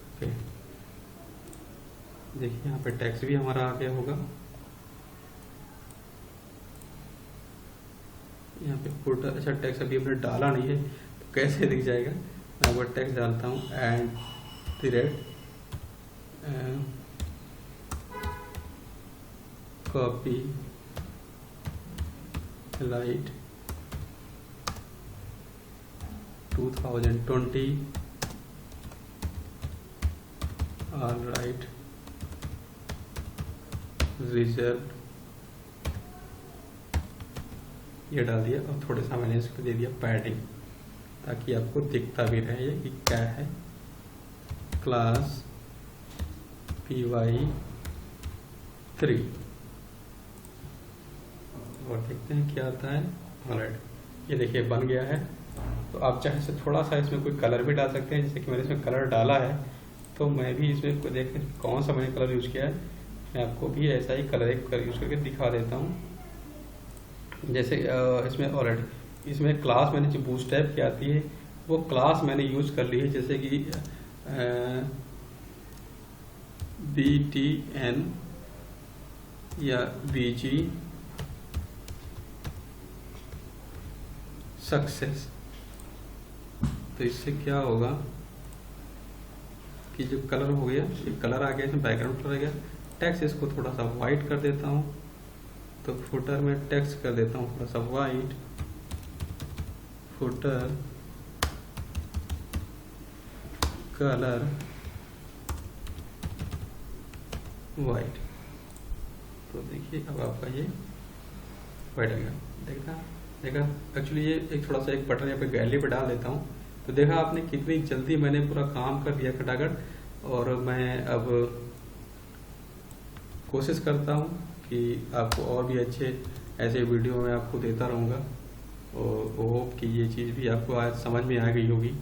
ओके, देखिए यहाँ पे टेक्स्ट भी हमारा आ गया होगा। यहाँ पे फुटर, अच्छा टेक्स्ट अभी हमने डाला नहीं है तो कैसे दिख जाएगा। मैं वो टेक्स्ट डालता हूँ and period copy light 2020 alright result, ये डाल दिया। और थोड़ा सा मैंने इसको दे दिया पैडिंग, ताकि आपको दिखता भी रहे ये कि क्या है। क्लास PY 3 और देखते हैं क्या आता है। ऑलराइट, ये देखिए बन गया है। तो आप चाहे से थोड़ा सा इसमें कोई कलर भी डाल सकते हैं, जैसे कि मैंने इसमें कलर डाला है तो मैं भी इसमें देखें कौन सा मैंने कलर यूज किया है। मैं आपको भी ऐसा ही कलर एक यूज करके दिखा देता हूँ। जैसे इसमें ऑलरेडी इसमें क्लास मैंने जो बूटस्ट्रैप की आती है वो क्लास मैंने यूज कर ली है, जैसे कि BTN या BG सक्सेस। तो इससे क्या होगा ये जो कलर हो गया, ये कलर आ गया, इसमें बैकग्राउंड कलर आ गया। टेक्स्ट इसको थोड़ा सा वाइट कर देता हूँ, तो फुटर में टेक्स्ट कर देता हूँ थोड़ा सा वाइट, फुटर कलर वाइट। तो देखिए अब आपका ये वाइट आ गया। देखा एक्चुअली ये एक थोड़ा सा एक बटन यहाँ पे गैलरी पे डाल देता हूँ, तो देखा आपने कितनी जल्दी मैंने पूरा काम कर दिया खटाखट। और मैं अब कोशिश करता हूँ कि आपको और भी अच्छे ऐसे वीडियो मैं आपको देता रहूँगा, और होप कि ये चीज़ भी आपको आज समझ में आ गई होगी।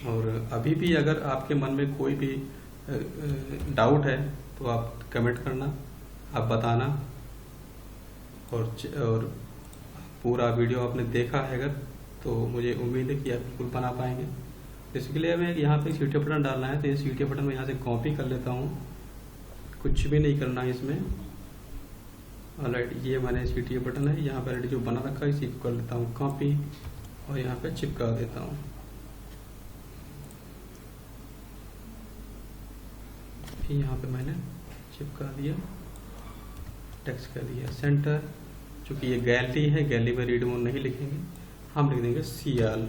और अभी भी अगर आपके मन में कोई भी डाउट है तो आप कमेंट करना, आप बताना। और पूरा वीडियो आपने देखा है अगर, तो मुझे उम्मीद है कि आप बिल्कुल बना पाएंगे। इसके लिए मैं यहाँ पे सीटी बटन डालना है, तो ये सीटी बटन मैं यहाँ से कॉपी कर लेता हूँ, कुछ भी नहीं करना है इसमें। ऑलराइट, ये मैंने सीटी बटन है यहाँ पर जो बना रखा है, इसी को कर लेता हूँ कॉपी और यहाँ पे चिपका देता हूँ। यहाँ पे मैंने चिपका दिया, टेक्स्ट कर दिया सेंटर। चूंकि ये गैलरी है, गैलरी में रीड मोड नहीं लिखेंगे, हम लिख देंगे CL।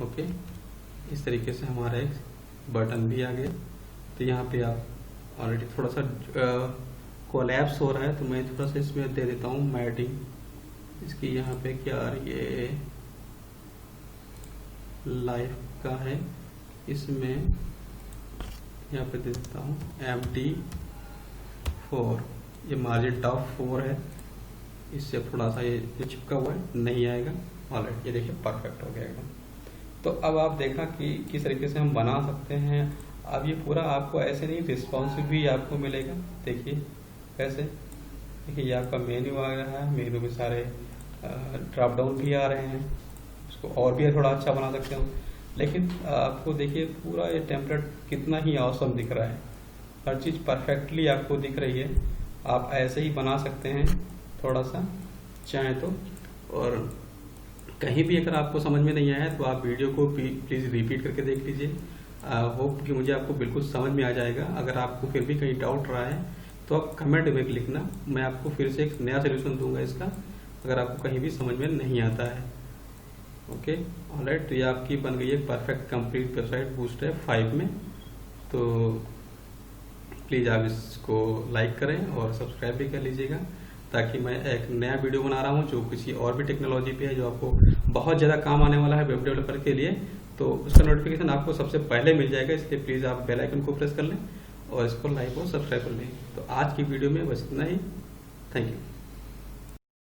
ओके, इस तरीके से हमारा एक बटन भी आ गया। तो यहाँ पे आप ऑलरेडी थोड़ा सा कोलैप्स हो रहा है, तो मैं थोड़ा सा इसमें दे देता हूँ मैटिंग। इसकी यहाँ पे क्या आ रही है, लाइफ का है, इसमें यहाँ पे दे देता हूँ MT4। ये मार्जिन टॉप 4 है, इससे थोड़ा सा ये जो चिपका हुआ है नहीं आएगा। ऑलराइट, ये देखिए परफेक्ट हो गया एकदम। तो अब आप देखा कि किस तरीके से हम बना सकते हैं। अब ये पूरा आपको ऐसे नहीं, रिस्पॉन्सिव भी आपको मिलेगा। देखिए कैसे, देखिए ये आपका मेन्यू आ रहा है, मेन्यू में सारे ड्रॉप डाउन भी आ रहे हैं। इसको और भी थोड़ा अच्छा बना सकते हो, लेकिन आपको देखिए पूरा ये टेम्पलेट कितना ही ऑसम दिख रहा है, हर चीज़ परफेक्टली आपको दिख रही है। आप ऐसे ही बना सकते हैं थोड़ा सा चाहें तो। और कहीं भी अगर आपको समझ में नहीं आया तो आप वीडियो को प्लीज़ रिपीट करके देख लीजिए। होप कि मुझे आपको बिल्कुल समझ में आ जाएगा। अगर आपको फिर भी कहीं डाउट रहा है तो आप कमेंट में लिखना, मैं आपको फिर से एक नया सोल्यूशन दूंगा इसका, अगर आपको कहीं भी समझ में नहीं आता है। ओके, ऑलराइट, तो ये आपकी बन गई है परफेक्ट कंप्लीट वेबसाइट बूस्टरएप 5 में। तो प्लीज़ आप इसको लाइक करें और सब्सक्राइब भी कर लीजिएगा, ताकि मैं एक नया वीडियो बना रहा हूँ जो किसी और भी टेक्नोलॉजी पे है, जो आपको बहुत ज़्यादा काम आने वाला है वेब डेवलपर के लिए। तो उसका नोटिफिकेशन आपको सबसे पहले मिल जाएगा, इसलिए प्लीज़ आप बेल आइकन को प्रेस कर लें और इसको लाइक और सब्सक्राइब कर लें। तो आज की वीडियो में बस इतना ही। Thank you.